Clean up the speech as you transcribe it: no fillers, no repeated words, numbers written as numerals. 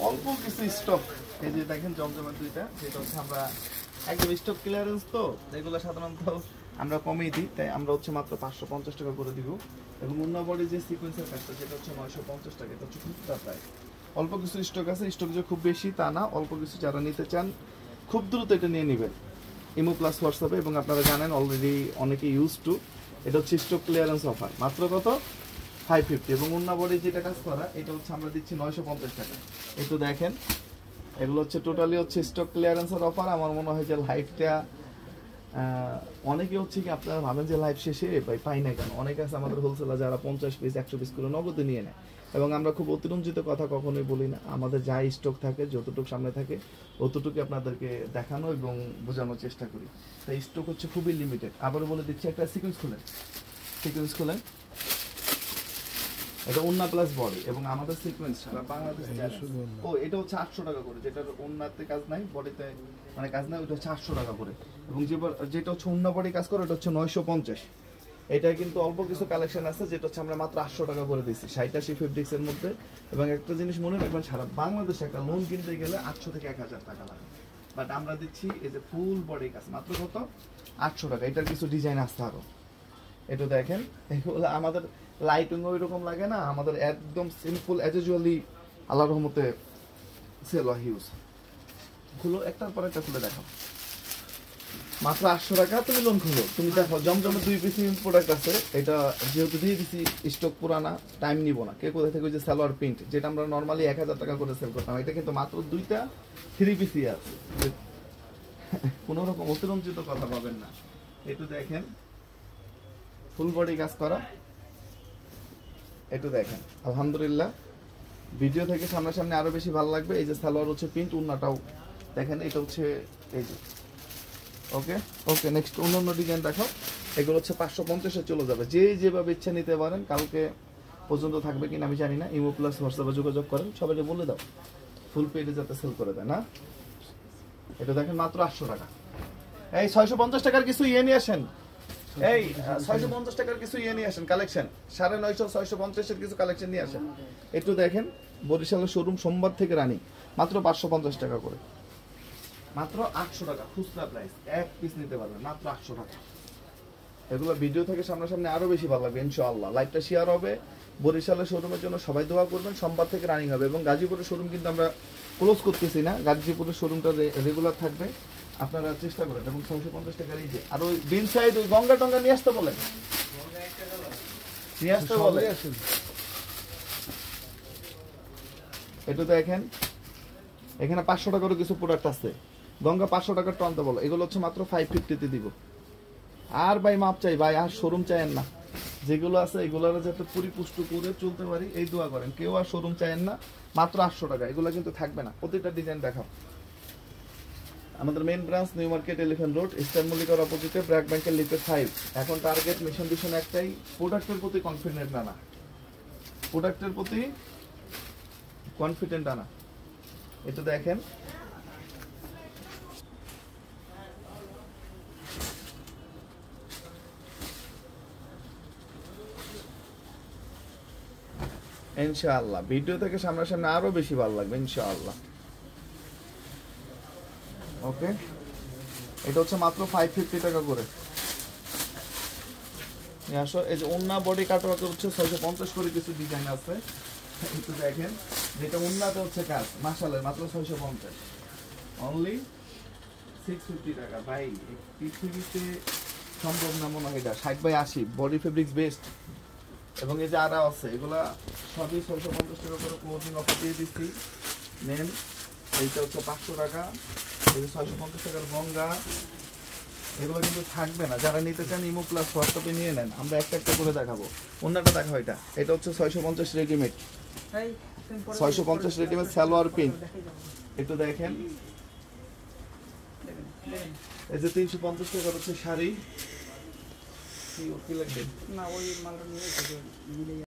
অল্প কিছু স্টক, এই যে দেখেন জমজমের দুইটা, যেটা হচ্ছে আমরা একদম স্টক ক্লিয়ারেন্স, তো এগুলো সাধারণত আমরা কমিয়ে দিই, তাই আমরা হচ্ছে মাত্র 550 টাকা করে দিব। এবং অন্য বডি যে সিকোয়েন্সের কাজটা সেটা হচ্ছে 950 টাকা, এটা হচ্ছে খুচরা প্রাইস। অল্প কিছু স্টক আছে, স্টক যে খুব বেশি তা না, অল্প কিছু যারা নিতে চান খুব দ্রুত এটা নিয়ে নেবেন ইমো প্লাস হোয়াটসঅ্যাপে। এবং আপনারা জানেন অলরেডি অনেকে ইউজ টু, এটা হচ্ছে স্টক ক্লিয়ারেন্স অফার, মাত্র কত 550। এবং অন্য বডি যেটা কাজ করা এটা হচ্ছে আমরা দিচ্ছি 950 টাকা। একটু দেখেন, এগুলো হচ্ছে টোটালি হচ্ছে স্টক ক্লিয়ারেন্সের অফার। আমার মনে হয় যে লাইভটা অনেকে হচ্ছে কি আপনারা ভাবেন যে লাইভ শেষে পাই না কেন, অনেকে আছে আমাদের হোলসেলার যারা 50 পিস 100 পিস করে নগদে নিয়ে নেয়। এবং আমরা খুব অতিরঞ্জিত কথা কখনোই বলি না, আমাদের যা স্টক থাকে যতটুকু সামনে থাকে অতটুকু আপনাদেরকে দেখানো এবং বোঝানোর চেষ্টা করি। তাই স্টক হচ্ছে খুবই লিমিটেড। আবার বলে দিচ্ছি, একটা সিকোয়েন্স খুলেন, এটা ওন্না প্লাস বডি এবং আমাদের সিকোয়েন্স সারা বাংলাদেশে ও এটা হচ্ছে 800 টাকা করে, যেটার ওন্নাতে কাজ নাই, বডিতে মানে কাজ নাই, ওটা হচ্ছে 800 টাকা করে। এবং যেটা হচ্ছে ওন্না বডি কাজ করে ওটা হচ্ছে 950। এটা কিন্তু অল্প কিছু কালেকশন আছে যেটা হচ্ছে আমরা মাত্র 800 টাকা করে দিচ্ছি 60-80 ফেব্রিক্স এর মধ্যে। এবং একটা জিনিস মনে রাখবেন, সারা বাংলাদেশে একটা লোন কিনতে গেলে 800 থেকে 1000 টাকা লাগে, বাট আমরা দিচ্ছি এই যে ফুল বডি কাজ মাত্র কত 800 টাকা। এটার কিছু ডিজাইন আসতে আরো, এটা দেখেন, এগুলো আমাদের লাইটিং ওই রকম লাগে না, আমাদের একদম সিম্পল অ্যাজ ইউজুয়ালি আল্লাহর রহমতে সেল হয় হিউজ। খুলো, একটার পর একটা খুলে দেখো, মাত্র 800 টাকা। তুমি লোন খুলো, তুমি দেখো জমজমের 2 পিস প্রোডাক্ট আছে, এটা যেহেতু দিয়ে দিছি স্টক পুরানা, টাইম নিব না। কে কোথা থেকে ওই যে সালোয়ার প্রিন্ট যেটা আমরা নর্মালি 1000 টাকা করে সেল করতাম, এটা কিন্তু মাত্র 2টা 3 পিসই আছে, কোনো রকম অতিরঞ্জিত কথা পাবেন না। একটু দেখেন, ফুল বডি কাজ করা, একটু দেখেন, আলহামদুলিল্লাহ ভিডিও থেকে সামনাসামনি আরো বেশি ভালো লাগবে। এই যে সালোয়ার হচ্ছে প্রিন্ট, উন্নাটাও দেখেন, এটা হচ্ছে এই যে ওকে নেক্সট অন্য ডিজাইন দেখো। এগুলো হচ্ছে 550-এ চলে যাবে, যে যেভাবে ইচ্ছা নিতে পারেন। কালকে পর্যন্ত থাকবে কিনা আমি জানি না, ইমো প্লাস হোয়াটসঅ্যাপে যোগাযোগ করেন, সবাইকে বলে দাও ফুল পেজে যাতে সেল করে দেয় না। এটা দেখেন মাত্র 800 টাকা। এই 650 টাকার কিছু ইয়ে নিয়ে আসেন, এই 650 টাকার কিছু ইয়ে নিয়ে আসেন কালেকশন, 950 650 এর কিছু কালেকশন নিয়ে আসেন। একটু দেখেন, বরিশালের শোরুম সোমবার থেকে রানিং, মাত্র 550 টাকা করে, মাত্র 800 টাকা খুচরা প্রাইস, এক পিস নিতে পারবেন মাত্র 800 টাকা। এগুলো ভিডিও থেকে সামনাসামনি আরো বেশি ভালো লাগবে ইনশাআল্লাহ। লাইভটা শেয়ার হবে, বরিশালের শোরুমের জন্য সবাই দোয়া করবেন। সোমবার থেকে রানিং হবে এবং গাজীপুরের শোরুম কিন্তু আমরা ক্লোজ করতেছি না, গাজীপুরের শোরুমটা রেগুলার থাকবে, আপনারা চেষ্টা করেন। এবং 650 টাকার এই যে, আর ওই বিন সাইড ওই গঙ্গা টঙ্গা নিয়ে আসতে বলেন, নিয়ে আসতে বলে। এটা দেখেন, এখানে 500 টাকারও কিছু প্রোডাক্ট আছে, গঙ্গা 500 টাকার তো আনতে বলো। এগুলো হচ্ছে মাত্র 550-তে দিব। আর ভাই মাপ চাই ভাই, আর শোরুম চাইেন না, যেগুলো আছে এগুলোর যাতে পরিপুষ্ট করে চলতে পারি এই দোয়া করেন। কেউ আর শোরুম চাইেন না, মাত্র 800 টাকা। এগুলো কিন্তু থাকবে না, প্রতিটা ডিজাইন দেখাও। আমাদের main branch new market, elephant road, eastern মল্লিকার অপোজিটে, ব্র্যাক ব্যাংকের লিফটে 5। এখন টার্গেট মিশন ভিশন একটাই, প্রোডাক্টের প্রতি কনফিডেন্ট আনা, প্রোডাক্টের প্রতি কনফিডেন্ট আনা। এটা দেখেন, ইনশাআল্লাহ ভিডিও থেকে সামনাসামনি আরো বেশি ভালো লাগবে ইনশাআল্লাহ। ওকে, এটা হচ্ছে মাত্র 550 টাকা করে নিয়ে আসো। এই যে ওন্না বডি কাটওয়ার্ক হচ্ছে 650 করে কিছু ডিজাইন আছে, একটু দেখেন, যেটা ওন্নাতে হচ্ছে কাজ মাশাআল্লাহ, মাত্র 650, অনলি 650 টাকা। ভাই পৃথিবীতে সম্ভব না মনে হয় এটা, 60/80 বডি ফেব্রিক্স বেস্ট। এবং এই যে আরা আছে, এগুলা সবই 650 টাকা করে ক্লোজিং অফার দিয়ে দিচ্ছি। নেন, এইটা হচ্ছে 500 টাকা, এই যে 650 টাকার গঙ্গা, এগুলো কিন্তু থাকবে না। যারা নিতে চান ইমো প্লাস হোয়াটসঅ্যাপে নিয়ে নেন, আমরা একটা একটা করে দেখাবো। অন্যটা দেখো, এটা হচ্ছে 650 রেডিমেড, 650 রেডিমেড সালোয়ার প্রিন্ট। একটু দেখেন, এই যে 350 টাকার হচ্ছে শাড়ি, কি লাগবে না ওই মালটা নিয়ে